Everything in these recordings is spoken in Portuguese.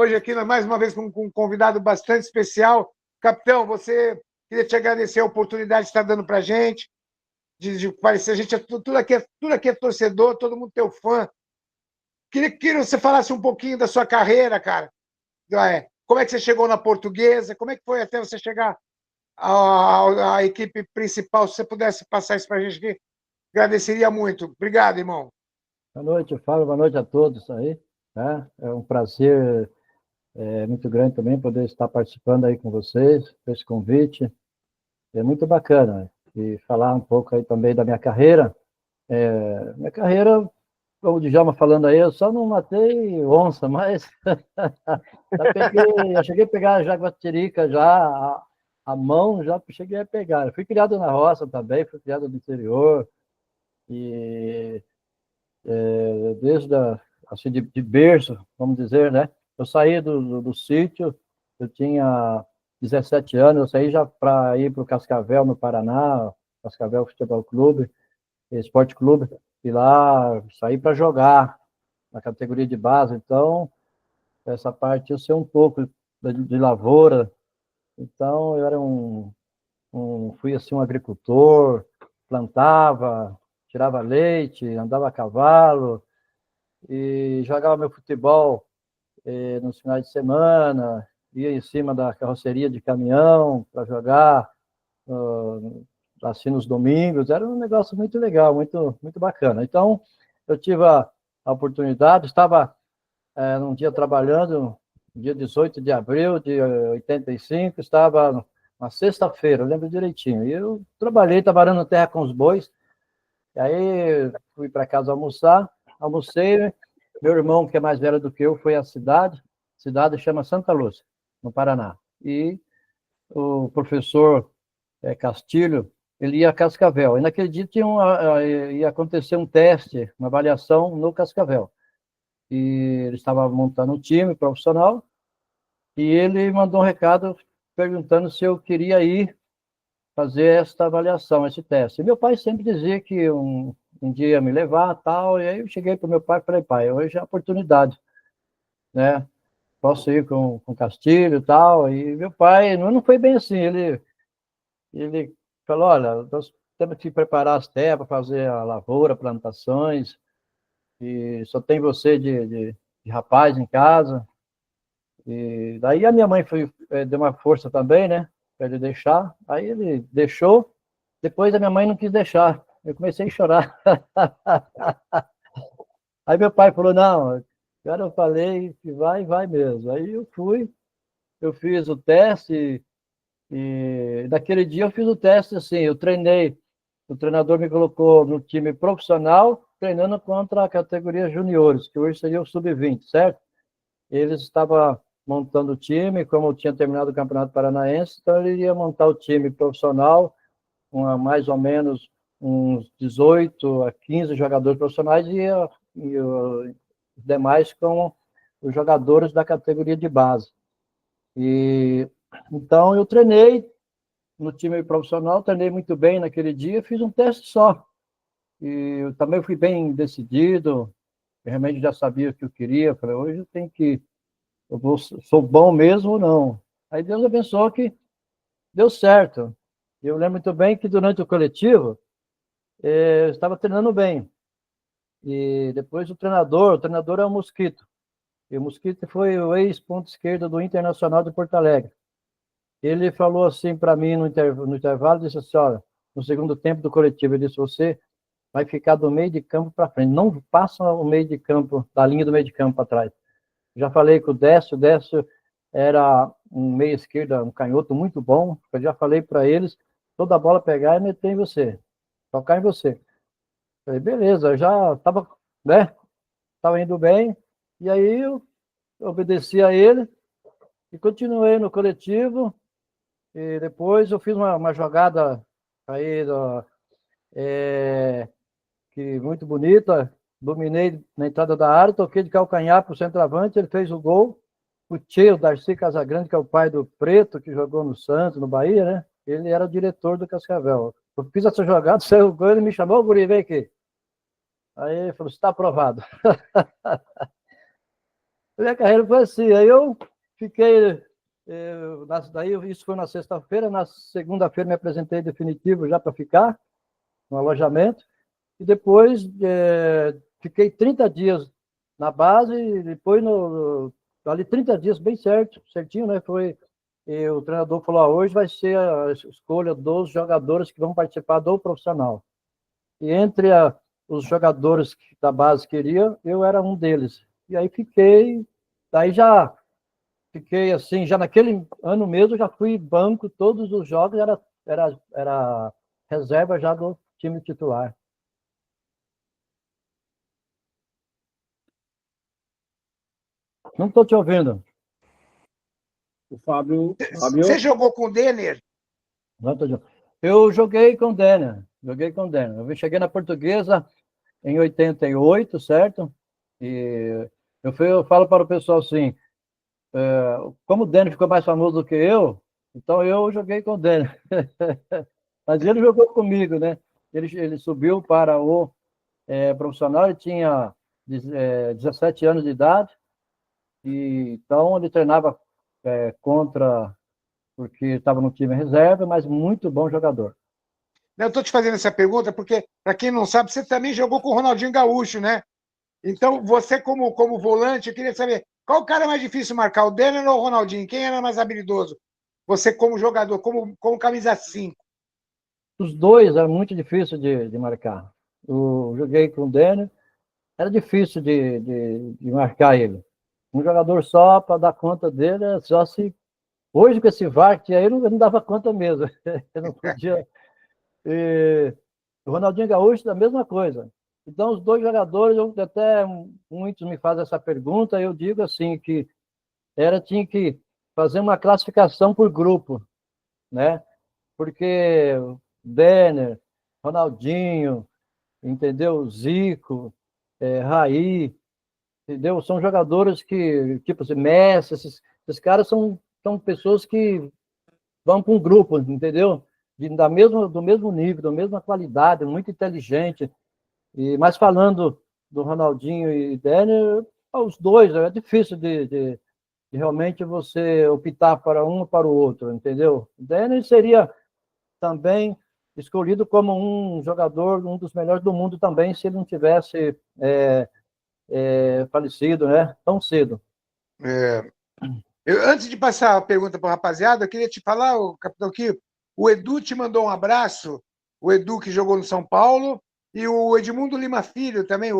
hoje aqui, mais uma vez, com um convidado bastante especial. Capitão, queria te agradecer a oportunidade de estar dando para a gente, de parecer, a gente tudo aqui é torcedor, todo mundo teu fã. Queria que você falasse um pouquinho da sua carreira, cara. Como é que você chegou na Portuguesa? Como é que foi até você chegar à equipe principal? Se você pudesse passar isso para a gente aqui, agradeceria muito. Obrigado, irmão. Boa noite, Fábio. Boa noite a todos aí. Tá? É um prazer muito grande também poder estar participando aí com vocês, esse convite. É muito bacana. E falar um pouco aí também da minha carreira. Minha carreira, como o Djalma falando aí, eu só não matei onça, mas já cheguei a pegar a jaguatirica, a mão já cheguei a pegar. Eu fui criado na roça também, fui criado no interior, e desde assim, de berço, vamos dizer, né? Eu saí do sítio, eu tinha 17 anos, eu saí já para ir para o Cascavel, no Paraná, Cascavel Futebol Clube, Esporte Clube, e lá saí para jogar na categoria de base. Então, essa parte eu sei um pouco de lavoura. Então, eu era fui assim um agricultor, plantava, tirava leite, andava a cavalo e jogava meu futebol nos finais de semana, ia em cima da carroceria de caminhão para jogar assim nos domingos. Era um negócio muito legal, muito bacana. Então, eu tive a oportunidade, estava num dia trabalhando, dia 18 de abril de 85, estava na sexta-feira, eu lembro direitinho. E eu estava arando terra com os bois, e aí fui para casa almocei, meu irmão, que é mais velho do que eu, foi à cidade chama Santa Lúcia, no Paraná. E o professor Castilho, ele ia a Cascavel. E naquele dia ia acontecer um teste, uma avaliação no Cascavel. E ele estava montando um time profissional, e ele mandou um recado perguntando se eu queria ir fazer esta avaliação, esse teste. E meu pai sempre dizia que um dia ia me levar, tal, e aí eu cheguei para o meu pai e falei, pai, hoje é a oportunidade, né? Posso ir com Castilho e tal. E meu pai não foi bem assim, ele falou, olha, nós temos que preparar as terras para fazer a lavoura, plantações, e só tem você de rapaz em casa. E daí a minha mãe deu uma força também, né, para ele deixar. Aí ele deixou, depois a minha mãe não quis deixar. Eu comecei a chorar. Aí meu pai falou, não, cara, eu falei que vai mesmo. Aí eu fui, eu fiz o teste, e naquele dia eu fiz o teste assim, eu treinei, o treinador me colocou no time profissional, treinando contra a categoria juniores, que hoje seria o sub-20, certo? Eles estavam montando o time, como eu tinha terminado o Campeonato Paranaense, então ele ia montar o time profissional, mais ou menos uns 18 a 15 jogadores profissionais, e os demais com os jogadores da categoria de base. E então eu treinei no time profissional, treinei muito bem naquele dia, fiz um teste só. E eu também fui bem decidido, realmente já sabia o que eu queria, falei, hoje eu tenho que, sou bom mesmo ou não? Aí Deus abençoou que deu certo. Eu lembro muito bem que durante o coletivo, eu estava treinando bem. E depois o treinador é o Mosquito. E o Mosquito foi o ex-ponto esquerdo do Internacional de Porto Alegre. Ele falou assim para mim no intervalo, disse assim, olha, no segundo tempo do coletivo, ele disse, você vai ficar do meio de campo para frente, não passa o meio de campo, da linha do meio de campo para trás. Já falei com o Décio era um meio esquerda, um canhoto muito bom, eu já falei para eles, toda a bola pegar e meter em você, tocar em você. Falei, beleza, eu já estava, né, estava indo bem, e aí eu obedeci a ele e continuei no coletivo. E depois eu fiz uma jogada aí que muito bonita, dominei na entrada da área, toquei de calcanhar para o centroavante, ele fez o gol. O tio Darcy Casagrande, que é o pai do Preto, que jogou no Santos, no Bahia, né? Ele era o diretor do Cascavel. Eu fiz essa jogada, saiu o gol, ele me chamou, guri, vem aqui. Aí ele falou, está aprovado. A minha carreira foi assim. Aí eu fiquei... daí isso foi na sexta-feira. Na segunda-feira me apresentei definitivo já para ficar no alojamento. E depois fiquei 30 dias na base. E depois, ali 30 dias bem certinho, né? E o treinador falou, hoje vai ser a escolha dos jogadores que vão participar do profissional. E entre os jogadores da base queriam, eu era um deles. E aí daí já fiquei assim, já naquele ano mesmo, já fui banco todos os jogos, era reserva já do time titular. Não estou te ouvindo. O Fábio... Você jogou com o Denner? Não tô... Eu joguei com o Denner. Eu cheguei na Portuguesa em 88, certo? E eu falo para o pessoal assim, como o Denner ficou mais famoso do que eu, então eu joguei com o Denner. Mas ele jogou comigo, né? Ele subiu para o profissional, ele tinha 17 anos de idade, e então ele treinava porque estava no time reserva, mas muito bom jogador. Eu estou te fazendo essa pergunta porque, para quem não sabe, você também jogou com o Ronaldinho Gaúcho, né? Então, você como volante, eu queria saber, qual o cara mais difícil marcar, o Denner ou o Ronaldinho? Quem era mais habilidoso? Você como jogador, como camisa 5. Os dois era muito difícil de marcar. Eu joguei com o Denner, era difícil de marcar ele. Um jogador só, para dar conta dele, só se... Hoje, com esse VAR, que aí eu não dava conta mesmo. Eu não podia... O Ronaldinho Gaúcho, a mesma coisa. Então, os dois jogadores, até muitos me fazem essa pergunta, eu digo assim, que tinha que fazer uma classificação por grupo, né? Porque Denner, Ronaldinho, entendeu? Zico, Raí, entendeu? São jogadores que, tipo assim, Messi, esses caras são pessoas que vão para um grupo, entendeu? Do mesmo nível, da mesma qualidade, muito inteligente. Mas falando do Ronaldinho e Denner, os dois, é difícil de realmente você optar para um ou para o outro, entendeu? O Denner seria também escolhido como um jogador, um dos melhores do mundo também, se ele não tivesse falecido, né? Tão cedo. Antes de passar a pergunta para o rapaziada, eu queria te falar, capitão, que o Edu te mandou um abraço, o Edu que jogou no São Paulo, e o Edmundo Lima Filho também,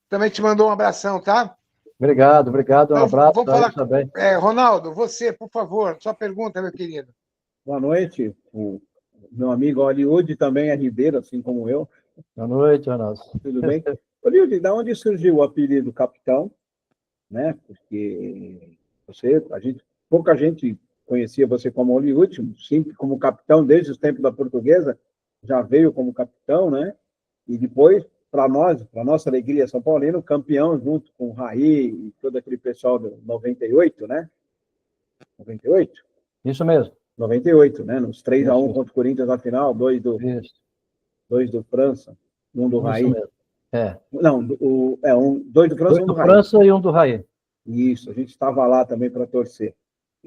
também te mandou um abração, tá? Obrigado, um abraço. Vamos falar também. Ronaldo, você, por favor, sua pergunta, meu querido. Boa noite. O meu amigo Hollywood também é Ribeiro, assim como eu. Boa noite, Ronaldo. Tudo bem? Hollywood, de onde surgiu o apelido capitão? Né? Porque pouca gente conhecia você como Hollywood, sempre como capitão, desde os tempos da Portuguesa, já veio como capitão, né? E depois, para nossa alegria, São Paulino, campeão junto com o Raí e todo aquele pessoal do 98, né? 98? Isso mesmo. 98, né? Nos 3-1 contra o Corinthians na final, dois do França, um do Raí. Isso mesmo. Não, dois do França, um do Raí. França e um do Raí. Isso, a gente estava lá também para torcer.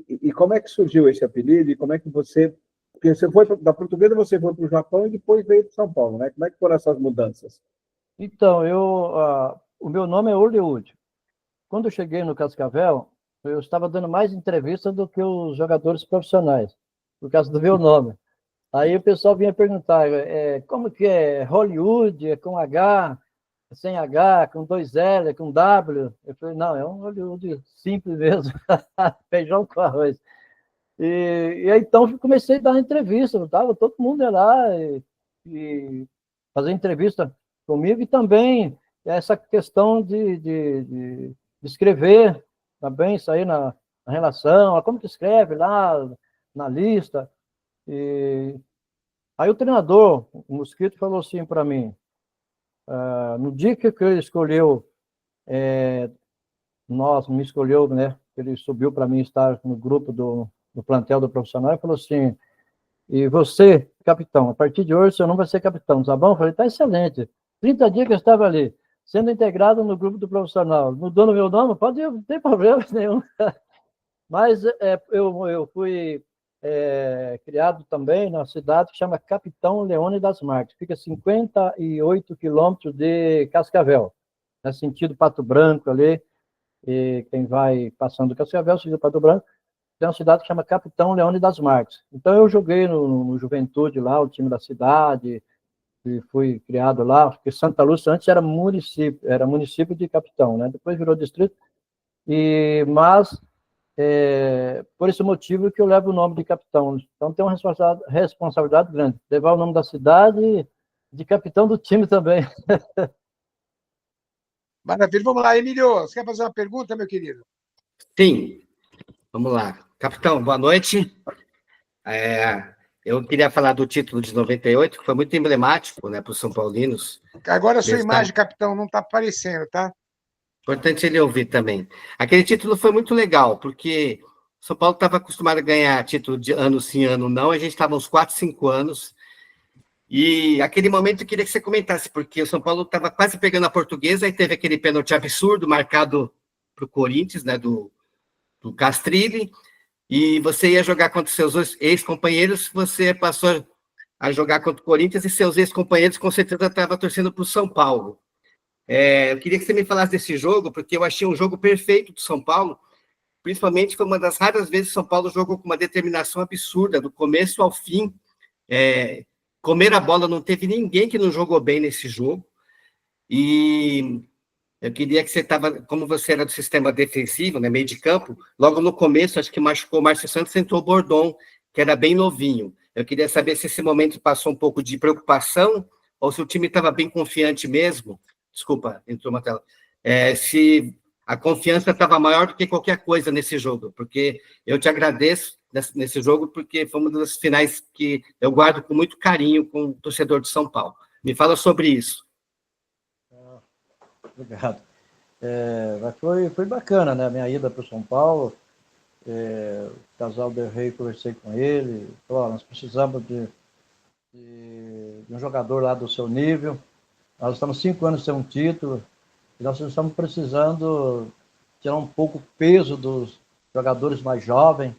E como é que surgiu esse apelido? E como é que você... Porque você foi da Portuguesa, você foi para o Japão e depois veio para São Paulo, né? Como é que foram essas mudanças? Então, o meu nome é Hollywood. Quando eu cheguei no Cascavel, eu estava dando mais entrevista do que os jogadores profissionais, por causa do meu nome. Aí o pessoal vinha perguntar, como que é Hollywood, é com H, sem H, com 2 L, com W? Eu falei, não, é um Hollywood simples mesmo, feijão com arroz. E aí, então, comecei a dar entrevista, estava todo mundo lá e fazer entrevista comigo, e também essa questão de escrever também, sair na relação, como que escreve lá na lista. E aí o treinador, o Mosquito, falou assim para mim, no dia que ele escolheu, me escolheu, né? Ele subiu para mim estar no grupo do plantel do profissional, e falou assim, e você, capitão, a partir de hoje você não vai ser capitão, tá bom? Eu falei, tá excelente. 30 dias que eu estava ali. sendo integrado no grupo do profissional. Mudou no meu nome? Pode ir, não tem problema nenhum. Mas eu fui criado também na cidade que chama Capitão Leone das Marques. Fica a 58 quilômetros de Cascavel, no sentido Pato Branco ali. E quem vai passando Cascavel, sentido Pato Branco, tem uma cidade que chama Capitão Leone das Marques. Então eu joguei no Juventude lá, o time da cidade, e fui criado lá, porque Santa Lúcia antes era município de Capitão, né? Depois virou distrito. Mas por esse motivo que eu levo o nome de capitão. Então tem uma responsabilidade grande, levar o nome da cidade e de capitão do time também. Maravilha. Vamos lá, Emílio, você quer fazer uma pergunta, meu querido? Sim, vamos lá. Capitão, boa noite. Eu queria falar do título de 98, que foi muito emblemático, né, para os São Paulinos. Agora a sua imagem, capitão, não está aparecendo, tá? Importante ele ouvir também. Aquele título foi muito legal, porque São Paulo estava acostumado a ganhar título de ano sim, ano não, a gente estava uns 4, 5 anos, e aquele momento eu queria que você comentasse, porque o São Paulo estava quase pegando a Portuguesa, e teve aquele pênalti absurdo marcado para o Corinthians, né, do Castrilli, e você ia jogar contra seus ex-companheiros, você passou a jogar contra o Corinthians, e seus ex-companheiros com certeza estavam torcendo para o São Paulo. Eu queria que você me falasse desse jogo, porque eu achei um jogo perfeito do São Paulo, principalmente foi uma das raras vezes que o São Paulo jogou com uma determinação absurda, do começo ao fim, comer a bola, não teve ninguém que não jogou bem nesse jogo, e eu queria que você estava, como você era do sistema defensivo, né, meio de campo, logo no começo, acho que machucou o Márcio Santos, entrou o Bordon, que era bem novinho. Eu queria saber se esse momento passou um pouco de preocupação, ou se o time estava bem confiante mesmo. Desculpa, entrou uma tela. Se a confiança estava maior do que qualquer coisa nesse jogo, porque eu te agradeço nesse jogo, porque foi uma das finais que eu guardo com muito carinho com o torcedor de São Paulo. Me fala sobre isso. Obrigado. Foi bacana, né? A minha ida para o São Paulo. O casal Del Rey, conversei com ele. Falou, nós precisamos de um jogador lá do seu nível. Nós estamos 5 anos sem um título. E nós estamos precisando tirar um pouco o peso dos jogadores mais jovens.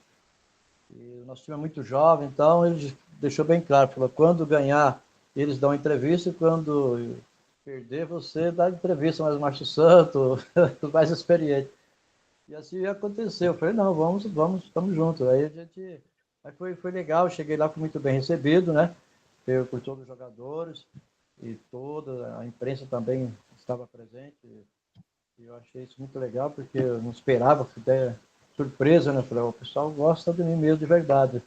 E o nosso time é muito jovem, então ele deixou bem claro. Falou, quando ganhar, eles dão entrevista, e quando perder, você dá entrevista mais Márcio Santos, mais experiente. E assim aconteceu. Eu falei, não, vamos, estamos juntos. Aí foi legal, cheguei lá, fui muito bem recebido, né? Por todos os jogadores, e toda a imprensa também estava presente. E eu achei isso muito legal, porque eu não esperava, fui até surpresa, né? Eu falei, o pessoal gosta de mim mesmo, de verdade.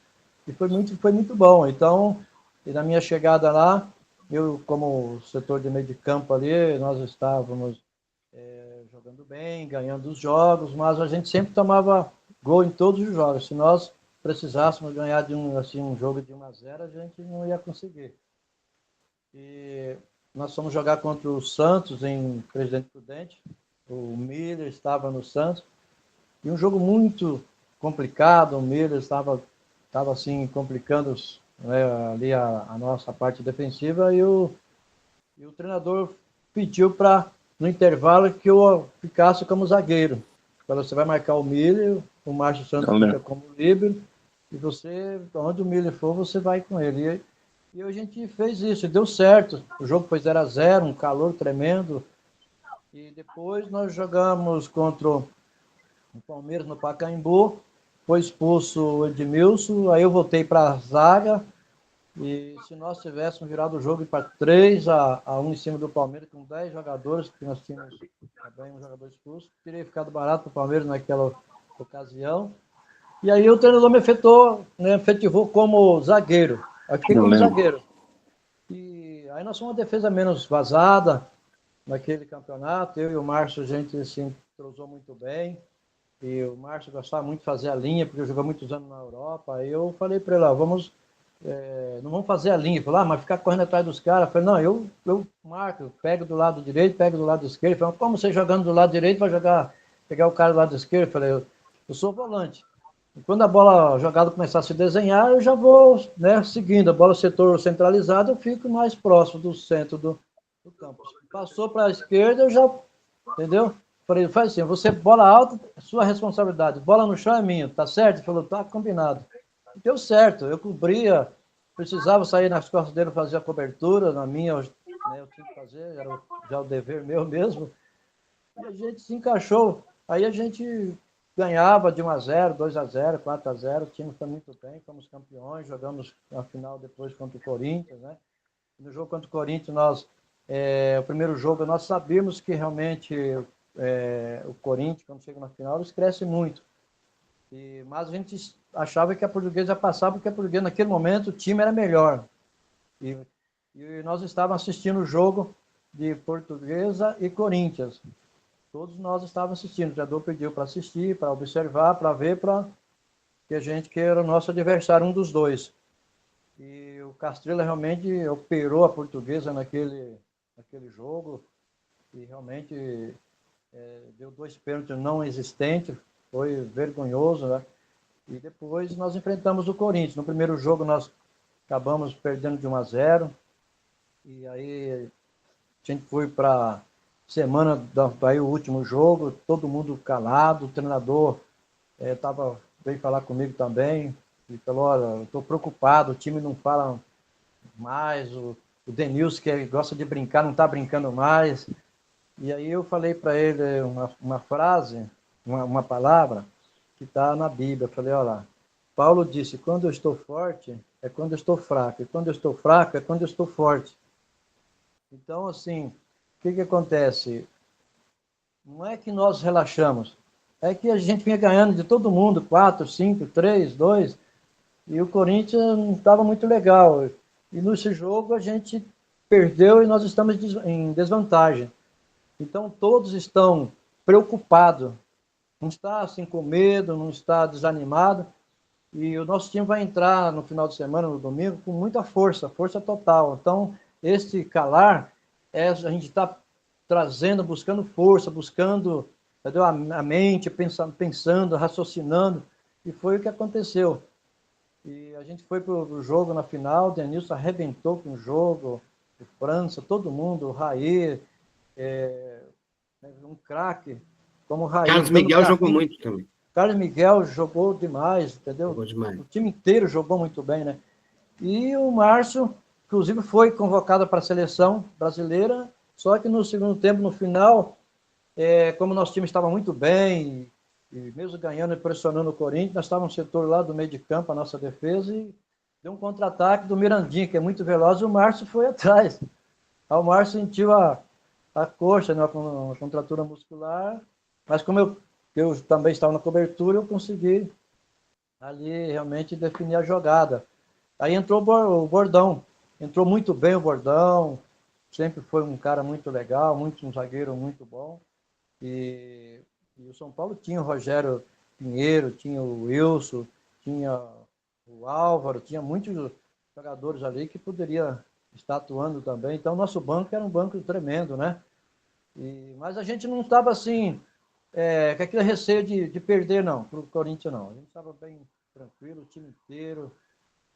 E foi muito bom. Então, e na minha chegada lá, eu, como setor de meio de campo ali, nós estávamos jogando bem, ganhando os jogos, mas a gente sempre tomava gol em todos os jogos. Se nós precisássemos ganhar de um jogo de 1-0, a gente não ia conseguir. E nós fomos jogar contra o Santos em Presidente Prudente. O Miller estava no Santos. E um jogo muito complicado. O Miller estava assim, complicando ali a nossa parte defensiva. E o treinador pediu para, no intervalo, que eu ficasse como zagueiro. Falou, você vai marcar o Miller, o Márcio Santos fica como líbero, e você, onde o Miller for, você vai com ele. E a gente fez isso, e deu certo. O jogo foi 0-0, um calor tremendo. E depois nós jogamos contra o Palmeiras no Pacaembu, foi expulso o Edmilson, aí eu voltei para a zaga, e se nós tivéssemos virado o jogo para 3-1 em cima do Palmeiras, com 10 jogadores, que nós tínhamos também um jogador expulso, teria ficado barato para o Palmeiras naquela ocasião. E aí o treinador me efetivou como zagueiro. Aí fiquei como zagueiro. E aí nós fomos uma defesa menos vazada naquele campeonato. Eu e o Márcio, a gente se entrosou muito bem. E o Márcio gostava muito de fazer a linha, porque jogou muitos anos na Europa. Aí eu falei para ele, não vamos fazer a linha. Ele falou, mas ficar correndo atrás dos caras. Eu falei, não, eu marco, eu pego do lado direito, pego do lado esquerdo. Ele falou, como você jogando do lado direito vai pegar o cara do lado esquerdo? Eu falei, eu sou volante. E quando a jogada começar a se desenhar, eu já vou seguindo. A bola setor centralizado, eu fico mais próximo do centro do campo. Passou para a esquerda, eu já, entendeu? Falei, faz assim, você bola alta, sua responsabilidade, bola no chão é minha, tá certo? Ele falou, tá combinado. E deu certo, eu cobria, precisava sair nas costas dele fazer a cobertura, na minha, né, eu tinha que fazer, era já o dever meu mesmo, e a gente se encaixou. Aí a gente ganhava de 1-0, 2-0, 4-0, o time foi muito bem, fomos campeões, jogamos na final depois contra o Corinthians, né? No jogo contra o Corinthians, o primeiro jogo, nós sabíamos que realmente o Corinthians, quando chega na final, eles crescem muito. Mas a gente achava que a Portuguesa passava, porque a Portuguesa, naquele momento, o time era melhor. E nós estávamos assistindo o jogo de Portuguesa e Corinthians. Todos nós estávamos assistindo. O treinador pediu para assistir, para observar, para ver, para que a gente que era o nosso adversário, um dos dois. E o Castrela realmente operou a Portuguesa naquele jogo e realmente deu 2 pênaltis não existentes, foi vergonhoso, né? E depois nós enfrentamos o Corinthians. No primeiro jogo nós acabamos perdendo de 1-0 e aí a gente foi para semana daí o último jogo, todo mundo calado, o treinador veio falar comigo também e falou, olha, eu estou preocupado, o time não fala mais, o Denilson, que gosta de brincar, não está brincando mais. E aí eu falei para ele uma frase, uma palavra, que está na Bíblia. Eu falei, olha lá, Paulo disse, quando eu estou forte, é quando eu estou fraco, e quando eu estou fraco, é quando eu estou forte. Então, assim, o que acontece? Não é que nós relaxamos, é que a gente vinha ganhando de todo mundo, 4, 5, 3, 2, e o Corinthians não estava muito legal. E nesse jogo a gente perdeu e nós estamos em desvantagem. Então todos estão preocupados, não está assim com medo, não está desanimado. E o nosso time vai entrar no final de semana, no domingo, com muita força, força total. Então, esse calar, a gente está trazendo, buscando força, buscando, entendeu? A mente, pensando, raciocinando, e foi o que aconteceu. E a gente foi para o jogo na final, o Denilson arrebentou com o jogo, o França, todo mundo, o Raí, um craque, como o Raí. Carlos Miguel jogou muito também. Carlos Miguel jogou demais, entendeu? Jogou demais. O time inteiro jogou muito bem, né? E o Márcio, inclusive, foi convocado para a seleção brasileira, só que no segundo tempo, no final, como nosso time estava muito bem, e mesmo ganhando e pressionando o Corinthians, nós estávamos no setor lá do meio de campo, a nossa defesa, e deu um contra-ataque do Mirandinha, que é muito veloz, e o Márcio foi atrás. Aí o Márcio sentiu a coxa, né, uma contratura muscular, mas como eu também estava na cobertura, eu consegui ali realmente definir a jogada. Aí entrou o Bordão, entrou muito bem o Bordão, sempre foi um cara muito legal, um zagueiro muito bom. E o São Paulo tinha o Rogério Pinheiro, tinha o Wilson, tinha o Álvaro, tinha muitos jogadores ali que poderia estar atuando também. Então, nosso banco era um banco tremendo, né? Mas a gente não estava assim, com aquele receio de perder, não, para o Corinthians, não. A gente estava bem tranquilo, o time inteiro,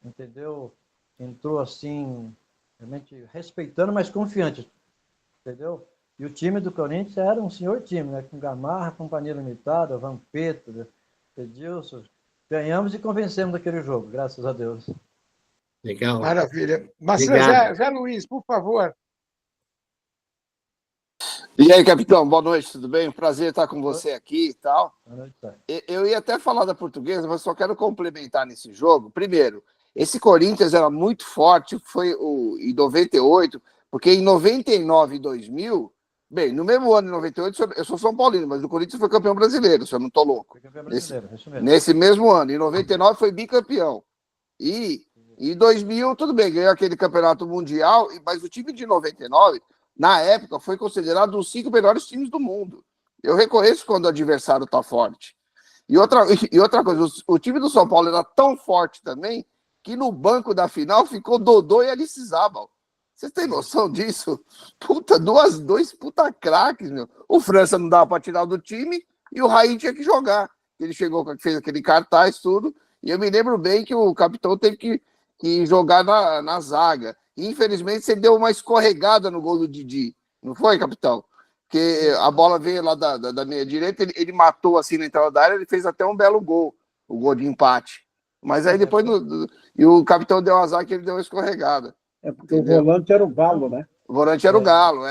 entendeu? Entrou assim, realmente respeitando, mas confiante, entendeu? E o time do Corinthians era um senhor time, né? Com Gamarra, Companhia Limitada, Vampeta, Edilson. Ganhamos e convencemos daquele jogo, graças a Deus. Legal. Maravilha. Mas, Zé Luiz, por favor. E aí, capitão, boa noite, tudo bem? Prazer estar com você aqui e tal. Boa noite, tá. Eu ia até falar da Portuguesa, mas só quero complementar nesse jogo. Primeiro, esse Corinthians era muito forte, foi em 98, porque em 99 e 2000, bem, no mesmo ano, em 98, eu sou São Paulino, mas o Corinthians foi campeão brasileiro, se eu não estou louco. Foi campeão brasileiro, isso mesmo. Nesse mesmo ano, em 99 foi bicampeão. E em 2000, tudo bem, ganhou aquele campeonato mundial, mas o time de 99, na época, foi considerado um dos 5 melhores times do mundo. Eu reconheço quando o adversário está forte. E outra coisa, o time do São Paulo era tão forte também que no banco da final ficou Dodô e Aristizábal. Vocês têm noção disso? Puta, dois puta craques, meu. O França não dava para tirar do time e o Raí tinha que jogar. Ele chegou, fez aquele cartaz, tudo. E eu me lembro bem que o capitão teve que jogar na zaga. E, infelizmente, você deu uma escorregada no gol do Didi. Não foi, capitão? Porque a bola veio lá da meia direita, ele matou assim na entrada da área, ele fez até um belo gol, o gol de empate. Mas aí depois, e o capitão deu azar que ele deu uma escorregada. Porque entendeu? O volante era o Galo, né? O volante era o Galo,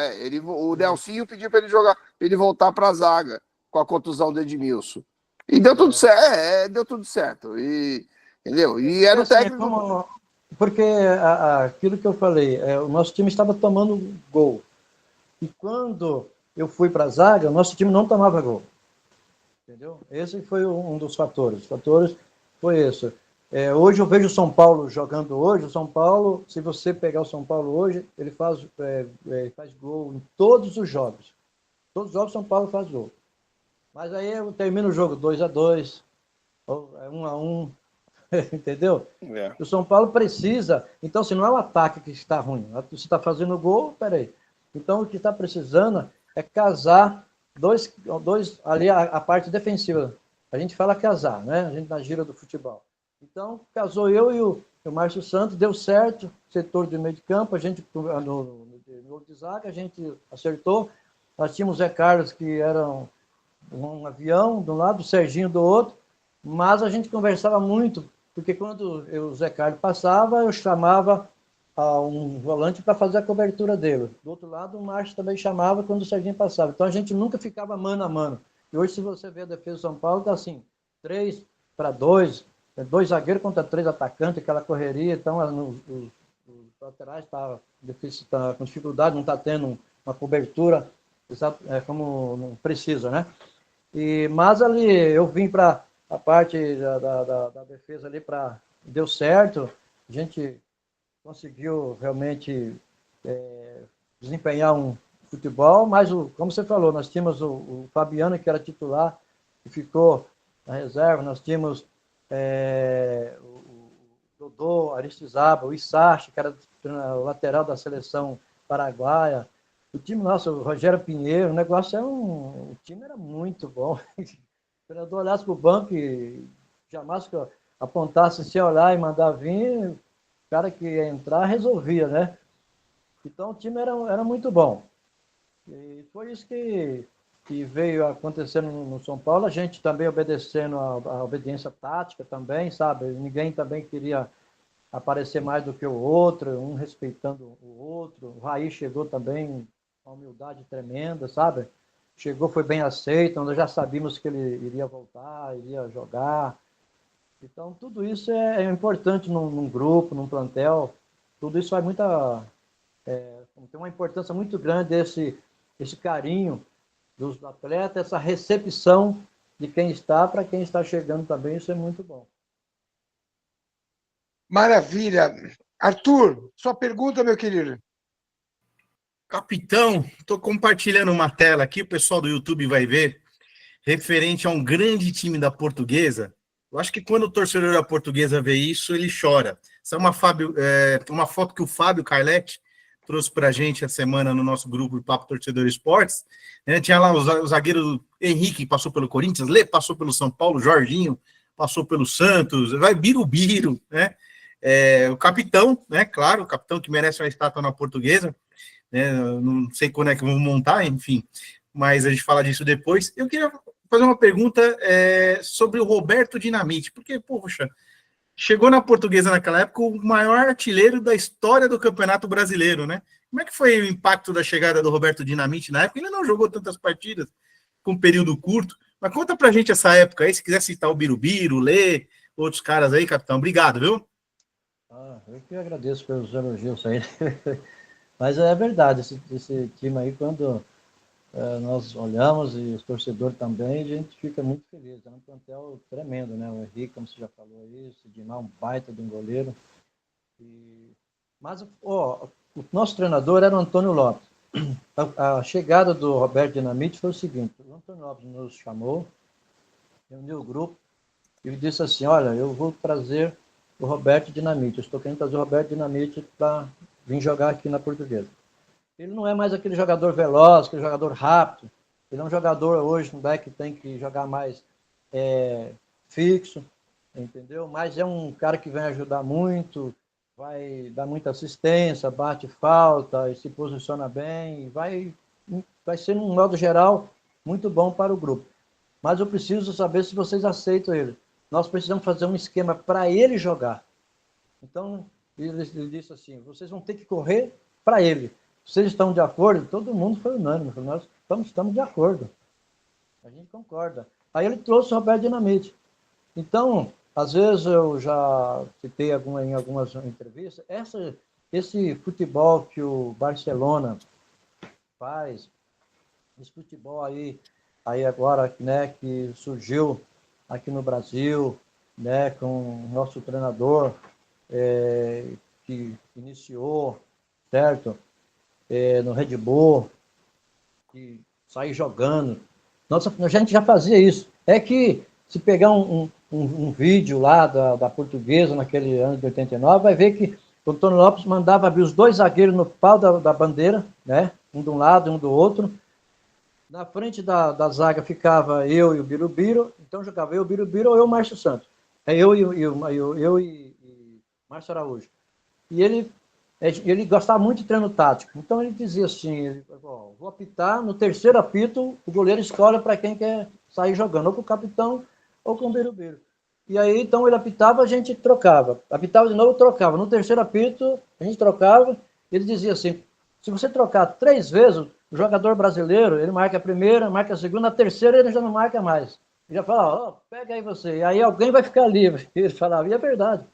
o Nelsinho pediu para ele jogar, pra ele voltar para a zaga com a contusão do Edmilson. E deu tudo certo, deu tudo certo. E, entendeu? E era o técnico. Porque aquilo que eu falei, o nosso time estava tomando gol. E quando eu fui para a zaga, o nosso time não tomava gol. Entendeu? Esse foi um dos fatores. Os fatores foi esse. Hoje eu vejo o São Paulo jogando hoje. O São Paulo, se você pegar o São Paulo hoje, ele faz gol em todos os jogos. Todos os jogos o São Paulo faz gol. Mas aí eu termino o jogo 2-2, 1-1, entendeu? O São Paulo precisa. Então, se não é o ataque que está ruim, você está fazendo gol, peraí. Então, o que está precisando é casar dois ali a parte defensiva. A gente fala casar, né? A gente na gira do futebol. Então, casou eu e o Márcio Santos, deu certo, setor de meio de campo, a gente, no de zaga, a gente acertou. Nós tínhamos o Zé Carlos, que era um avião de um lado, o Serginho do outro, mas a gente conversava muito, porque quando o Zé Carlos passava, eu chamava um volante para fazer a cobertura dele. Do outro lado, o Márcio também chamava quando o Serginho passava. Então, a gente nunca ficava mano a mano. E hoje, se você vê a defesa do São Paulo, está assim, 3-2, 2 zagueiros contra 3 atacantes, aquela correria. Então, os laterais estão com dificuldade, não está tendo uma cobertura como não precisa, né? Mas ali, eu vim para a parte da defesa ali, deu certo, a gente conseguiu realmente desempenhar um futebol, mas, como você falou, nós tínhamos o Fabiano, que era titular, que ficou na reserva, nós tínhamos o Dodô, Aristizábal, o Issach, que era o lateral da seleção paraguaia, o time nosso, o Rogério Pinheiro, o negócio o time era muito bom. O treinador olhasse para o banco e jamais que eu apontasse sem olhar e mandar vir, o cara que ia entrar resolvia, né? Então o time era muito bom. E foi isso que veio acontecendo no São Paulo, a gente também obedecendo a obediência tática também, sabe? Ninguém também queria aparecer mais do que o outro, um respeitando o outro. O Raí chegou também uma humildade tremenda, sabe? Chegou, foi bem aceito, nós já sabíamos que ele iria voltar, iria jogar. Então, tudo isso é importante num grupo, num plantel. Tudo isso faz tem uma importância muito grande esse carinho dos atletas, essa recepção de quem está para quem está chegando também, isso é muito bom. Maravilha. Arthur, sua pergunta, meu querido. Capitão, estou compartilhando uma tela aqui, o pessoal do YouTube vai ver, referente a um grande time da Portuguesa. Eu acho que quando o torcedor da Portuguesa vê isso, ele chora. Essa é uma foto que o Fábio Carletti trouxe para a gente a semana no nosso grupo do Papo Torcedor Esportes. Tinha lá o zagueiro Henrique, que passou pelo Corinthians, Lê passou pelo São Paulo, Jorginho passou pelo Santos, vai Birubiru, né? O capitão, né? Claro, o capitão que merece uma estátua na Portuguesa. Não sei quando é que vamos montar, enfim, mas a gente fala disso depois. Eu queria fazer uma pergunta sobre o Roberto Dinamite, porque, poxa, chegou na Portuguesa naquela época o maior artilheiro da história do Campeonato Brasileiro, né? Como é que foi o impacto da chegada do Roberto Dinamite na época? Ele não jogou tantas partidas com um período curto, mas conta pra gente essa época aí, se quiser citar o Birubiru, Lê, outros caras aí, capitão. Obrigado, viu? Eu que agradeço pelos elogios aí. Mas é verdade, esse time aí, quando nós olhamos, e os torcedores também, a gente fica muito feliz. É um plantel tremendo, né? O Henrique, como você já falou aí, o Sidimar, um baita de um goleiro. Mas o nosso treinador era o Antônio Lopes. A chegada do Roberto Dinamite foi o seguinte: o Antônio Lopes nos chamou, reuniu o grupo e disse assim: olha, eu vou trazer o Roberto Dinamite, eu estou querendo trazer o Roberto Dinamite para vir jogar aqui na Portuguesa. Ele não é mais aquele jogador veloz, aquele jogador rápido. Ele é um jogador hoje que tem que jogar mais fixo, entendeu? Mas é um cara que vem ajudar muito, vai dar muita assistência, bate falta, e se posiciona bem, vai vai ser, num modo geral, muito bom para o grupo. Mas eu preciso saber se vocês aceitam ele. Nós precisamos fazer um esquema para ele jogar. Então, ele disse assim, vocês vão ter que correr para ele. Vocês estão de acordo? Todo mundo foi unânime. Nós estamos de acordo. A gente concorda. Aí ele trouxe o Roberto Dinamite. Então, às vezes eu já citei em algumas entrevistas, esse futebol que o Barcelona faz, esse futebol aí agora, né, que surgiu aqui no Brasil, né, com o nosso treinador, que iniciou, certo? No Red Bull, que sair jogando. A gente já fazia isso. É que, se pegar um vídeo lá da Portuguesa, naquele ano de 89, vai ver que o Antônio Lopes mandava abrir os dois zagueiros no pau da bandeira, né? Um de um lado e um do outro. Na frente da zaga ficava eu e o Birubiru, então jogava eu, o Birubiru, ou eu, o Márcio Santos. Eu e Márcio Araújo. E ele gostava muito de treino tático. Então ele dizia assim, vou apitar, no terceiro apito, o goleiro escolhe para quem quer sair jogando, ou com o capitão ou com o Birubiru. E aí, então, ele apitava, a gente trocava. Apitava de novo, trocava. No terceiro apito, a gente trocava. Ele dizia assim, se você trocar 3 vezes, o jogador brasileiro, ele marca a primeira, marca a segunda, a terceira ele já não marca mais. Ele já fala, pega aí você. E aí alguém vai ficar livre. Ele falava, e é verdade.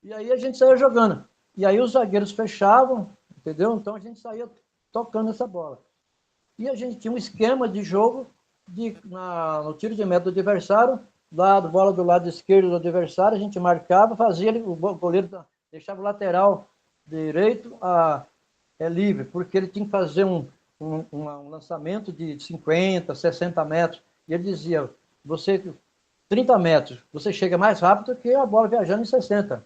E aí a gente saía jogando. E aí os zagueiros fechavam, entendeu? Então a gente saía tocando essa bola. E a gente tinha um esquema de jogo no tiro de meta do adversário, bola do lado esquerdo do adversário, a gente marcava, fazia o goleiro, deixava o lateral direito livre, porque ele tinha que fazer um lançamento de 50, 60 metros. E ele dizia, 30 metros, você chega mais rápido que a bola viajando em 60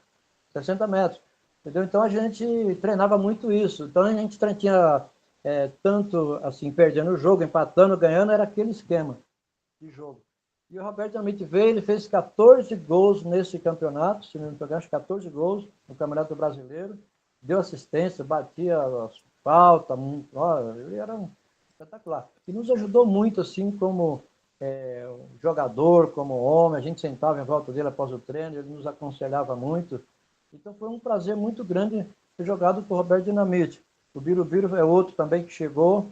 metros. Entendeu? Então a gente treinava muito isso. Então a gente tinha tanto assim, perdendo o jogo, empatando, ganhando, era aquele esquema de jogo. E o Roberto Dinamite veio, ele fez 14 gols nesse campeonato, se não me engano, 14 gols no Campeonato Brasileiro, deu assistência, batia falta, ele era espetacular. E nos ajudou muito, assim, como jogador, como homem, a gente sentava em volta dele após o treino, ele nos aconselhava muito. Então foi um prazer muito grande ter jogado com o Roberto Dinamite. O Birubiru é outro também que chegou,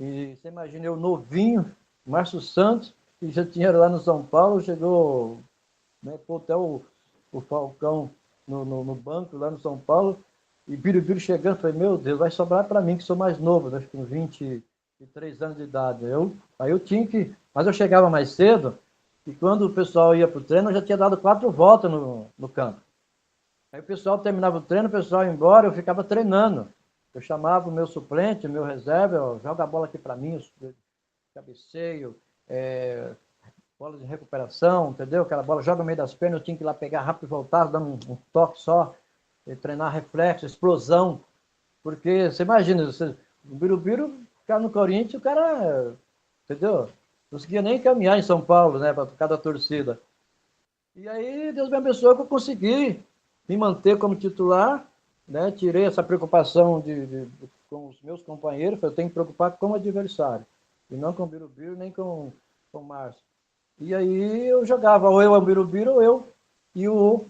e você imagina, eu novinho, Márcio Santos, que já tinha lá no São Paulo, chegou, né, até o Falcão no banco lá no São Paulo, e Birubiru chegando, falei, meu Deus, vai sobrar para mim, que sou mais novo, né, com 23 anos de idade. Aí eu tinha que... Mas eu chegava mais cedo, e quando o pessoal ia para o treino, eu já tinha dado 4 voltas no campo. Aí o pessoal terminava o treino, o pessoal ia embora, eu ficava treinando. Eu chamava o meu suplente, o meu reserva, joga a bola aqui para mim, eu cabeceio, bola de recuperação, entendeu? Aquela bola joga no meio das pernas, eu tinha que ir lá pegar rápido e voltar, dando um toque só, treinar reflexo, explosão. Porque, você imagina, o Birubiru ficar no Corinthians, o cara, entendeu? Não conseguia nem caminhar em São Paulo, né, para cada torcida. E aí, Deus me abençoou que eu consegui me manter como titular, né? Tirei essa preocupação com os meus companheiros, eu tenho que preocupar com o adversário, e não com o Birubiru, nem com o Márcio. E aí eu jogava, ou eu o Birubiru, ou eu e o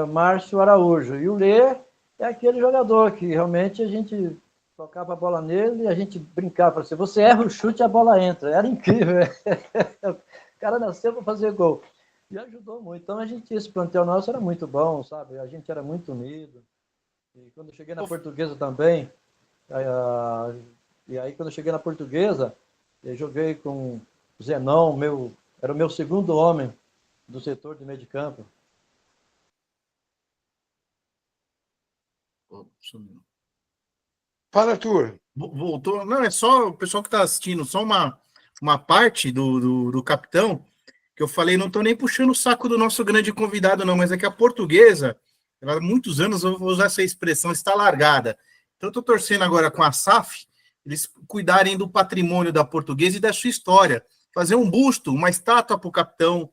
Márcio Araújo. E o Lê é aquele jogador que realmente a gente tocava a bola nele e a gente brincava, assim, você erra o chute e a bola entra. Era incrível. O cara nasceu para fazer gol. E ajudou muito. Então, esse plantel nosso era muito bom, sabe? A gente era muito unido. E quando eu cheguei na Portuguesa também, e aí quando eu cheguei na Portuguesa, eu joguei com o Zenão, era o meu segundo homem do setor de meio de campo. Fala, Arthur. Voltou. Não, é só o pessoal que está assistindo, só uma parte do capitão, que eu falei, não estou nem puxando o saco do nosso grande convidado, não, mas é que a Portuguesa, há muitos anos, eu vou usar essa expressão, está largada. Então, eu estou torcendo agora com a SAF, eles cuidarem do patrimônio da Portuguesa e da sua história. Fazer um busto, uma estátua para o capitão,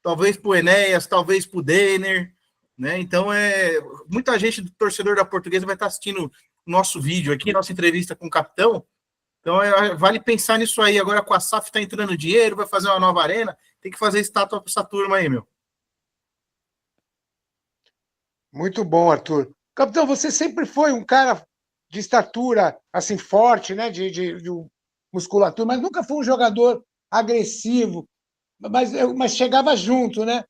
talvez para o Enéas, talvez para o Denner, né? Então, muita gente do torcedor da Portuguesa vai estar assistindo o nosso vídeo aqui, nossa entrevista com o capitão, Então, vale pensar nisso aí. Agora com a SAF está entrando dinheiro, vai fazer uma nova arena, tem que fazer estátua para essa turma aí, meu. Muito bom, Arthur. Capitão, você sempre foi um cara de estatura assim forte, né? De musculatura, mas nunca foi um jogador agressivo, mas chegava junto, né?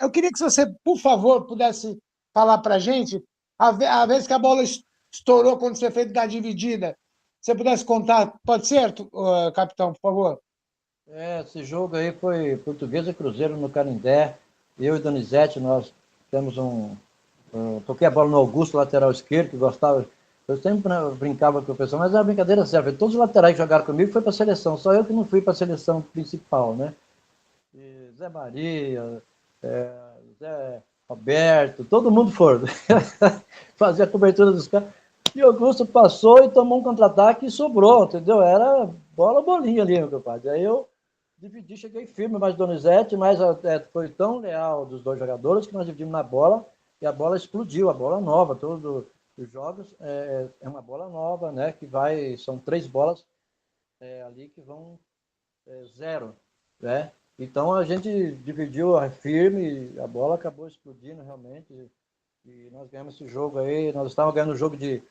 Eu queria que você, por favor, pudesse falar para a gente a vez que a bola estourou quando você fez da dividida. Você pudesse contar, pode ser, capitão, por favor? Esse jogo aí foi Portuguesa e Cruzeiro no Canindé. Eu e Donizete, nós temos toquei a bola no Augusto, lateral esquerdo, que gostava. Eu sempre brincava com o pessoal, mas a brincadeira serve. Todos os laterais que jogaram comigo foi para a seleção, só eu que não fui para a seleção principal, né? E Zé Maria, Zé Roberto, todo mundo foram. Fazia a cobertura dos caras. E o Augusto passou e tomou um contra-ataque e sobrou, entendeu? Era bolinha ali, meu compadre. Aí eu dividi, cheguei firme, mas Donizete, mas foi tão leal dos dois jogadores que nós dividimos na bola e a bola explodiu, a bola nova. Todos os jogos é uma bola nova, né? Que são 3 bolas ali que vão 0, né? Então a gente dividiu firme, a bola acabou explodindo realmente e nós ganhamos esse jogo aí. Nós estávamos ganhando o jogo de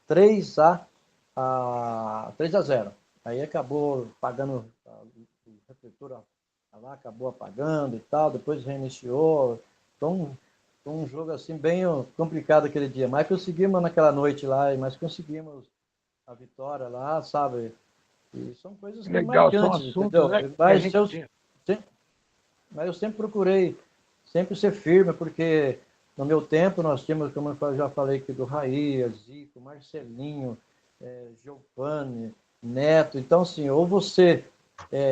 3 a 0. Aí acabou pagando a refeitura lá, acabou apagando e tal, depois reiniciou. Então, foi um jogo assim bem complicado aquele dia, mas conseguimos naquela noite lá, mas conseguimos a vitória lá, sabe? E são coisas que Legal, são marcantes, assuntos, entendeu? né, Mas eu sempre procurei sempre ser firme, porque no meu tempo nós tínhamos, como eu já falei aqui, do Raí, Zico, Marcelinho, Giovanni, Neto. Então, assim, ou você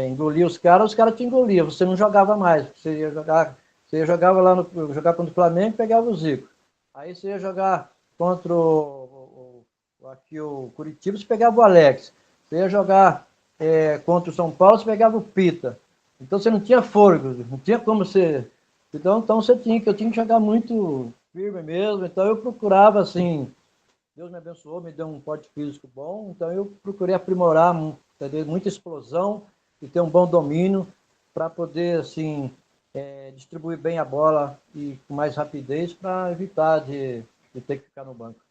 engolia os caras te engoliam, você não jogava mais. Você jogava lá jogar contra o Flamengo, pegava o Zico. Aí você ia jogar contra aqui o Curitiba, você pegava o Alex. Você ia jogar contra o São Paulo, você pegava o Pita. Então você não tinha fôlego, não tinha como você. Então eu tinha que jogar muito firme mesmo. Então eu procurava assim, Deus me abençoou, me deu um porte físico bom, então eu procurei aprimorar, muita explosão e ter um bom domínio para poder assim distribuir bem a bola e com mais rapidez para evitar de ter que ficar no banco.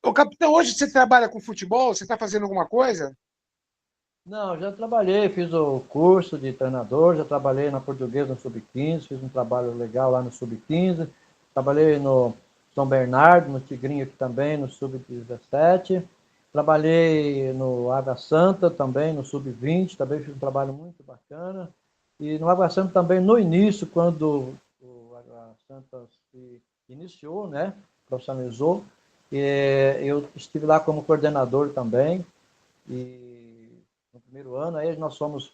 Ô, capitão, hoje você trabalha com futebol? Você está fazendo alguma coisa? Não, já trabalhei, fiz o curso de treinador, já trabalhei na Portuguesa no Sub-15, fiz um trabalho legal lá no Sub-15, trabalhei no São Bernardo, no Tigrinho aqui também, no Sub-17, trabalhei no Água Santa também, no Sub-20, também fiz um trabalho muito bacana, e no Água Santa também, no início, quando o Água Santa se iniciou, né, profissionalizou, eu estive lá como coordenador também, e no primeiro ano, aí nós somos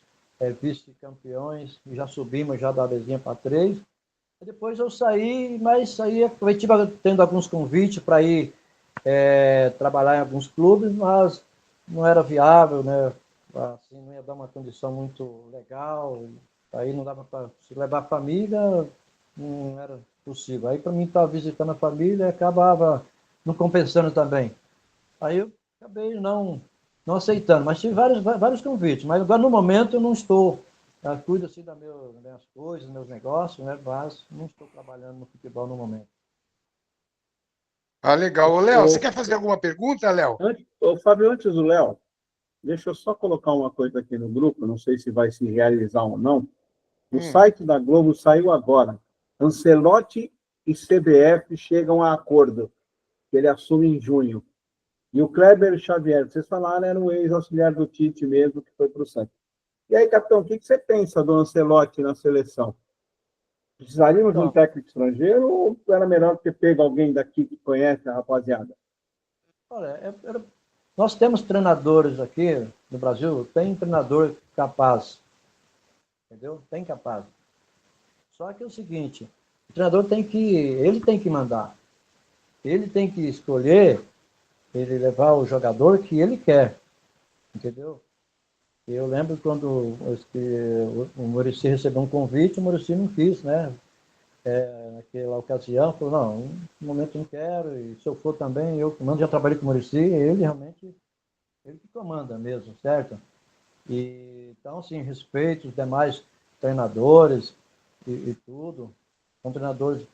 vice-campeões, e já subimos já da Avezinha para 3. Depois eu saí, mas aí eu tive tendo alguns convites para ir trabalhar em alguns clubes, mas não era viável, né? Assim, não ia dar uma condição muito legal, aí não dava para se levar a família, não era possível. Aí para mim estar visitando a família acabava não compensando também. Aí eu acabei não aceitando, mas tive vários convites, mas agora no momento eu não estou, eu cuido assim das minhas coisas, meus negócios, né, mas não estou trabalhando no futebol no momento. Ah, legal. Ô, Léo, você quer fazer alguma pergunta, Léo? Fábio, antes do Léo, deixa eu só colocar uma coisa aqui no grupo, não sei se vai se realizar ou não. O site da Globo saiu agora. Ancelotti e CBF chegam a acordo, que ele assume em junho. E o Kleber Xavier, vocês falaram, era um ex-auxiliar do Tite mesmo, que foi para o Santos. E aí, capitão, o que você pensa do Ancelotti na seleção? Precisaríamos de um técnico estrangeiro ou era melhor ter pego alguém daqui que conhece a rapaziada? Olha, nós temos treinadores aqui no Brasil, tem treinador capaz, entendeu? Tem capaz. Só que é o seguinte, o treinador tem que mandar. Ele tem que escolher, ele levar o jogador que ele quer, entendeu? Eu lembro quando o Muricy recebeu um convite, o Muricy não quis, né? naquela ocasião, falou, não, no momento não quero, e se eu for também, eu comando, já trabalhei com o Muricy, ele realmente, ele que comanda mesmo, certo? E, então, sim, respeito os demais treinadores e tudo, são treinadores,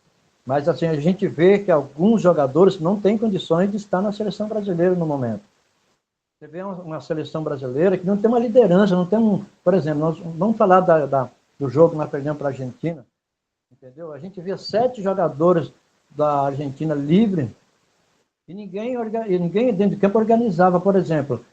mas assim, a gente vê que alguns jogadores não têm condições de estar na seleção brasileira no momento. Você vê uma seleção brasileira que não tem uma liderança, não tem um... Por exemplo, nós vamos falar do jogo que nós perdemos para a Argentina, entendeu? A gente via 7 jogadores da Argentina livre e ninguém dentro de campo organizava, por exemplo,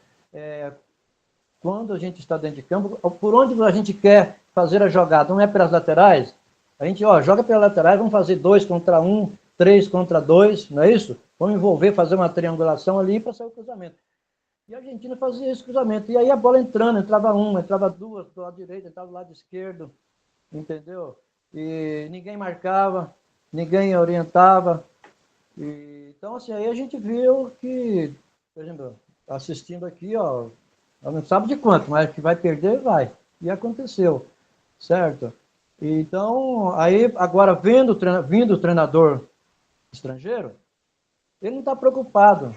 quando a gente está dentro de campo, por onde a gente quer fazer a jogada, não é pelas laterais? A gente joga pelas laterais, vamos fazer 2 contra 1, 3 contra 2, não é isso? Vamos envolver, fazer uma triangulação ali para sair o cruzamento. E a Argentina fazia esse cruzamento. E aí a bola entrava uma, entrava duas, do lado direito, entrava do lado esquerdo, entendeu? E ninguém marcava, ninguém orientava. Então, assim, aí a gente viu que, por exemplo, assistindo aqui, ó, não sabe de quanto, mas que vai perder, vai. E aconteceu, certo? Então, aí, agora, vindo o treinador estrangeiro, ele não está preocupado,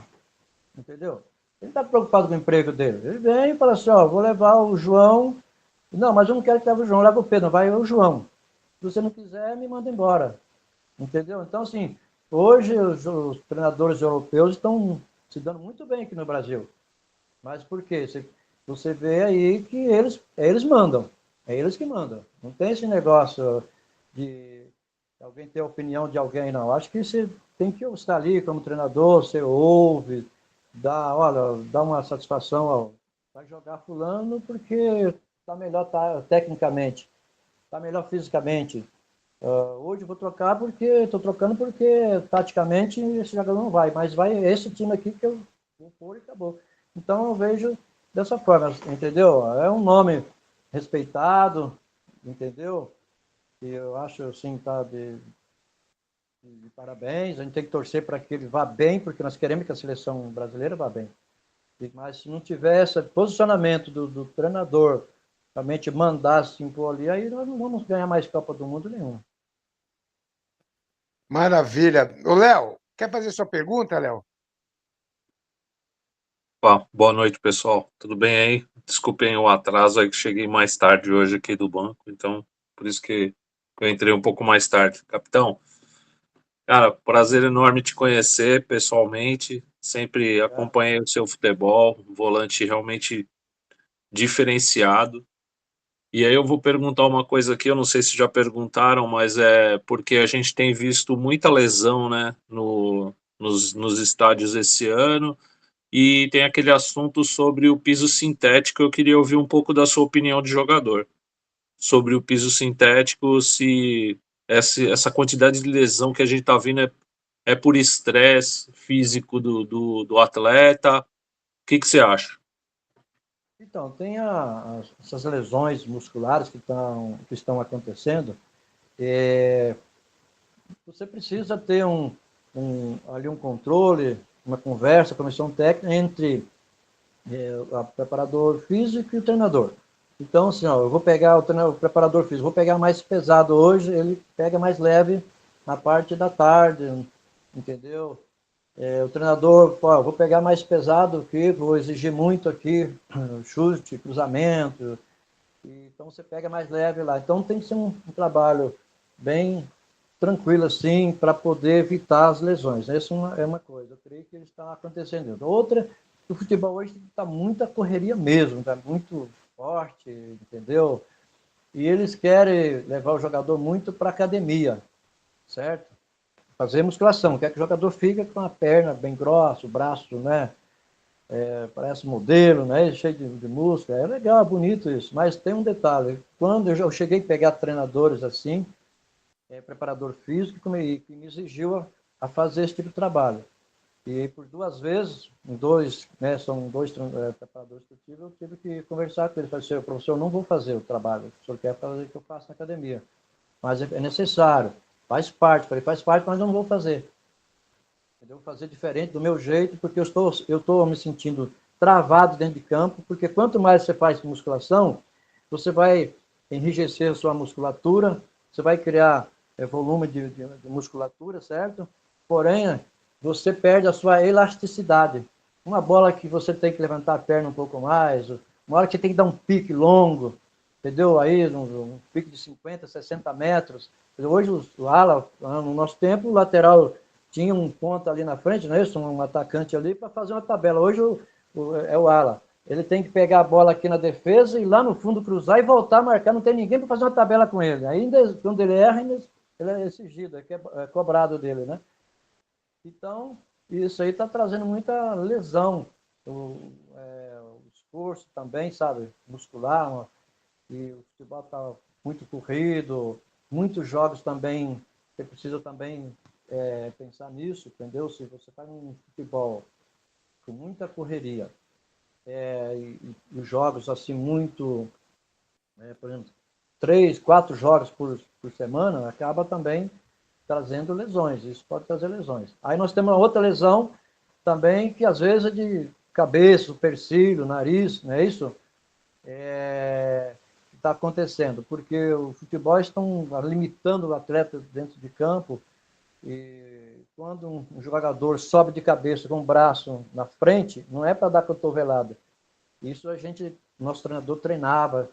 entendeu? Ele não está preocupado com o emprego dele. Ele vem e fala assim, ó, vou levar o João. Não, mas eu não quero que leve o João, leva o Pedro, vai o João. Se você não quiser, me manda embora. Entendeu? Então, assim, hoje os treinadores europeus estão se dando muito bem aqui no Brasil. Mas por quê? Você vê aí que eles mandam. É eles que mandam. Não tem esse negócio de alguém ter a opinião de alguém, não. Acho que você tem que estar ali como treinador, você ouve, dá uma satisfação, ó, vai jogar fulano porque está melhor tecnicamente, está melhor fisicamente. Hoje eu vou trocar porque estou trocando porque taticamente esse jogador não vai, mas vai esse time aqui que eu vou pôr e acabou. Então eu vejo dessa forma, entendeu? É um nome respeitado, entendeu? E eu acho assim, tá de parabéns. A gente tem que torcer para que ele vá bem, porque nós queremos que a seleção brasileira vá bem. Mas se não tiver esse posicionamento do treinador, realmente mandar se impor ali, aí nós não vamos ganhar mais Copa do Mundo nenhuma. Maravilha. Ô, Léo, quer fazer sua pergunta, Léo? Boa noite, pessoal. Tudo bem aí? Desculpem o atraso aí que cheguei mais tarde hoje aqui do banco, então por isso que eu entrei um pouco mais tarde. Capitão, cara, prazer enorme te conhecer pessoalmente. Sempre acompanhei o seu futebol, um volante realmente diferenciado. E aí eu vou perguntar uma coisa aqui, eu não sei se já perguntaram, mas é porque a gente tem visto muita lesão, né, nos estádios esse ano. E tem aquele assunto sobre o piso sintético. Eu queria ouvir um pouco da sua opinião de jogador sobre o piso sintético, se essa quantidade de lesão que a gente está vendo é por estresse físico do atleta. O que você acha? Então, tem essas lesões musculares que estão acontecendo. Você precisa ter ali um controle, uma conversa, comissão técnica entre o preparador físico e o treinador. Então, assim, ó, eu vou pegar o preparador físico, vou pegar mais pesado hoje, ele pega mais leve na parte da tarde, entendeu? O treinador, pô, vou pegar mais pesado aqui, vou exigir muito aqui, chute, cruzamento, então você pega mais leve lá. Então tem que ser um trabalho bem tranquilo assim, para poder evitar as lesões. Essa é uma coisa, eu creio que está acontecendo. Outra, o futebol hoje está muita correria mesmo, está muito forte, entendeu? E eles querem levar o jogador muito para a academia, certo? Fazer musculação, quer que o jogador fique com a perna bem grossa, o braço, né? Parece modelo, né? Cheio de músculo, é legal, bonito isso, mas tem um detalhe, quando eu cheguei a pegar treinadores assim, preparador físico, que me exigiu a fazer esse tipo de trabalho. E por 2 vezes, são 2 preparadores que eu tive que conversar com ele. Falei assim, professor, eu não vou fazer o trabalho, o senhor quer fazer o que eu faço na academia, mas é necessário, faz parte. Falei, faz parte, mas eu não vou fazer. Eu vou fazer diferente do meu jeito, porque eu estou me sentindo travado dentro de campo, porque quanto mais você faz musculação, você vai enrijecer a sua musculatura, você vai criar volume de musculatura, certo? Porém, você perde a sua elasticidade. Uma bola que você tem que levantar a perna um pouco mais, uma hora que você tem que dar um pique longo, entendeu? Aí, um pique de 50, 60 metros. Hoje, o ala, no nosso tempo, o lateral tinha um ponta ali na frente, não é isso? Um atacante ali para fazer uma tabela. Hoje é o ala. Ele tem que pegar a bola aqui na defesa e lá no fundo cruzar e voltar a marcar. Não tem ninguém para fazer uma tabela com ele. Ainda, quando ele erra, ele é exigido, é cobrado dele, né? Então, isso aí está trazendo muita lesão. O esforço também, sabe, muscular, e o futebol está muito corrido, muitos jogos também, você precisa também pensar nisso, entendeu? Se você está em futebol com muita correria, e os jogos assim muito, por exemplo, 3, 4 jogos por semana, acaba também trazendo lesões, isso pode trazer lesões. Aí nós temos uma outra lesão também, que às vezes é de cabeça, supercílio, nariz, não é isso? Está acontecendo, porque o futebol estão limitando o atleta dentro de campo, e quando um jogador sobe de cabeça com o braço na frente, não é para dar cotovelada. Isso nosso treinador treinava,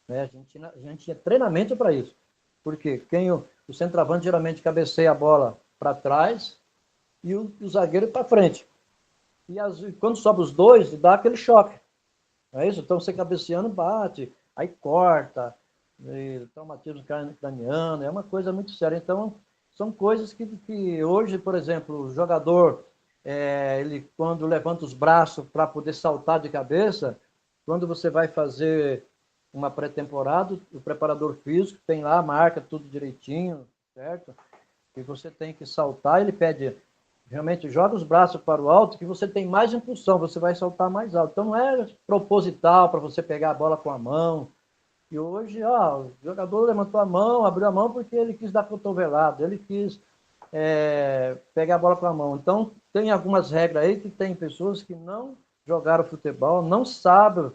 né? A gente tinha treinamento para isso. Porque o centroavante geralmente cabeceia a bola para trás e o zagueiro para frente. E quando sobe os dois, dá aquele choque. Não é isso? Então você cabeceando, bate, aí corta, traumatismo craniano, é uma coisa muito séria. Então, são coisas que hoje, por exemplo, o jogador, ele quando levanta os braços para poder saltar de cabeça, quando você vai fazer uma pré-temporada, o preparador físico tem lá, marca tudo direitinho, certo? E você tem que saltar, ele pede, realmente, joga os braços para o alto, que você tem mais impulsão, você vai saltar mais alto. Então, não é proposital para você pegar a bola com a mão. E hoje, o jogador levantou a mão, abriu a mão porque ele quis dar cotovelado, ele quis pegar a bola com a mão. Então, tem algumas regras aí que tem pessoas que não jogaram futebol, não sabem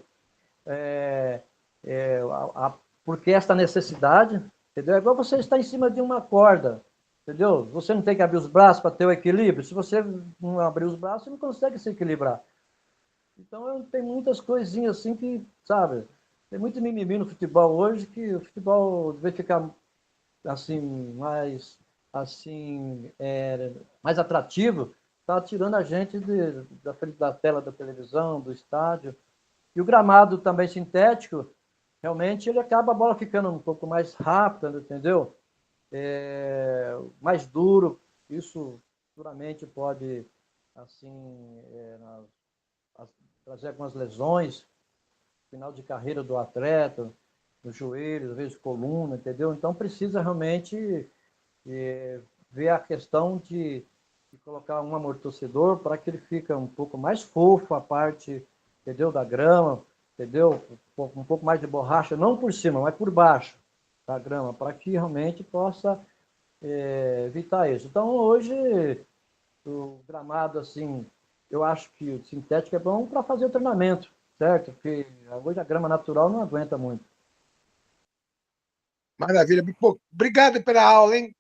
porque esta necessidade, entendeu? É igual você estar em cima de uma corda, entendeu? Você não tem que abrir os braços para ter o equilíbrio. Se você não abrir os braços, você não consegue se equilibrar. Então, tem muitas coisinhas assim que, sabe, tem muito mimimi no futebol hoje, que o futebol deve ficar assim, mais atrativo, está tirando a gente da frente da tela da televisão, do estádio. E o gramado também sintético, realmente ele acaba a bola ficando um pouco mais rápida, entendeu? Mais duro, isso futuramente pode assim trazer algumas lesões no final de carreira do atleta, no joelho, às vezes coluna, entendeu? Então precisa realmente ver a questão de colocar um amortecedor para que ele fique um pouco mais fofo a parte, entendeu, da grama, entendeu? Um pouco mais de borracha, não por cima, mas por baixo da grama, para que realmente possa evitar isso. Então, hoje, o gramado, assim, eu acho que o sintético é bom para fazer o treinamento, certo? Porque hoje a grama natural não aguenta muito. Maravilha. Pô, obrigado pela aula, hein?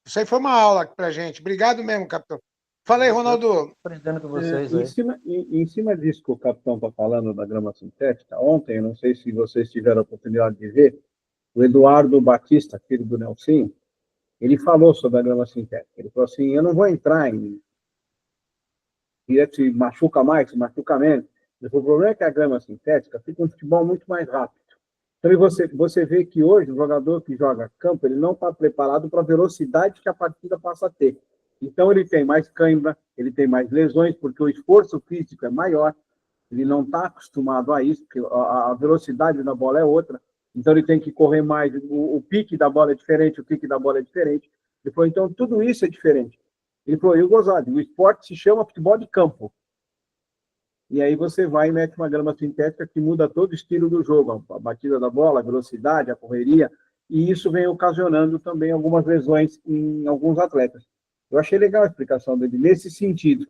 Isso aí foi uma aula para a gente. Obrigado mesmo, capitão. Fala aí, Ronaldo. Aprendendo com vocês aí. Em cima disso que o capitão está falando da grama sintética, ontem, eu não sei se vocês tiveram a oportunidade de ver, o Eduardo Batista, filho do Nelson, ele falou sobre a grama sintética. Ele falou assim, eu não vou entrar em se machuca mais, se machuca menos. O problema é que a grama sintética fica um futebol muito mais rápido. Então, você vê que hoje o jogador que joga campo, ele não está preparado para a velocidade que a partida passa a ter. Então, ele tem mais cãibra, ele tem mais lesões, porque o esforço físico é maior, ele não está acostumado a isso, porque a velocidade da bola é outra, então ele tem que correr mais, o pique da bola é diferente, o kick da bola é diferente. Ele falou, então, tudo isso é diferente. Ele falou, eu gozado, o esporte se chama futebol de campo. E aí você vai e mete uma grama sintética que muda todo o estilo do jogo, a batida da bola, a velocidade, a correria, e isso vem ocasionando também algumas lesões em alguns atletas. Eu achei legal a explicação dele nesse sentido.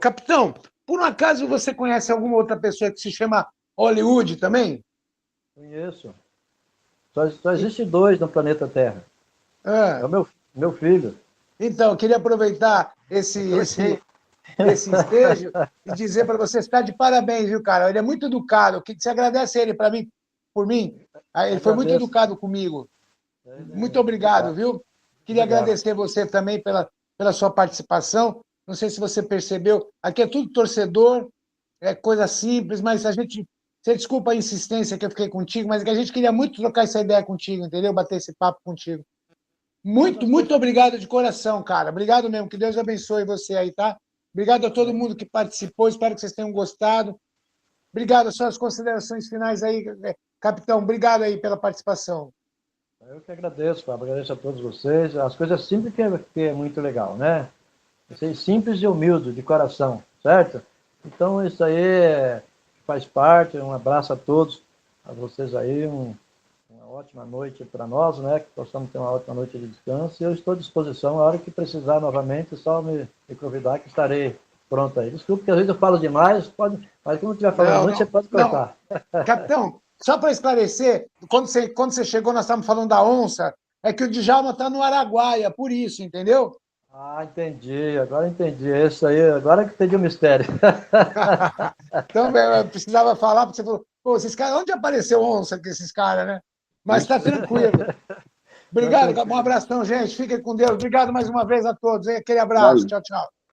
Capitão, por um acaso você conhece alguma outra pessoa que se chama Hollywood também? Conheço. Só existe dois no planeta Terra. É o meu filho. Então, eu queria aproveitar esse ensejo e dizer para você, está de parabéns, viu, cara? Ele é muito educado. Você agradece ele para mim, por mim? Ele foi muito educado comigo. Muito obrigado, viu? Queria agradecer você também pela sua participação. Não sei se você percebeu, aqui é tudo torcedor, é coisa simples, mas a gente... Você desculpa a insistência que eu fiquei contigo, mas é que a gente queria muito trocar essa ideia contigo, entendeu? Bater esse papo contigo. Muito obrigado de coração, cara. Obrigado mesmo. Que Deus abençoe você aí, tá? Obrigado a todo mundo que participou. Espero que vocês tenham gostado. Obrigado. Suas considerações finais aí, capitão. Obrigado aí pela participação. Eu que agradeço, Fábio. Agradeço a todos vocês. As coisas simples que é muito legal, né? Ser simples e humilde, de coração, certo? Então, isso aí faz parte. Um abraço a todos, a vocês aí. Uma ótima noite para nós, né? Que possamos ter uma ótima noite de descanso. E eu estou à disposição, a hora que precisar novamente, só me convidar que estarei pronto aí. Desculpe que às vezes eu falo demais, mas quando estiver falando muito, você pode cortar. Capitão, só para esclarecer, quando você chegou, nós estávamos falando da onça, é que o Djalma está no Araguaia, por isso, entendeu? Ah, entendi, agora entendi. Isso aí, agora que entendi o mistério. Então, eu precisava falar, porque você falou, pô, esses caras, onde apareceu onça com esses caras, né? Mas está tranquilo. Obrigado, um abração, gente. Fiquem com Deus. Obrigado mais uma vez a todos. Aquele abraço. Tchau, tchau.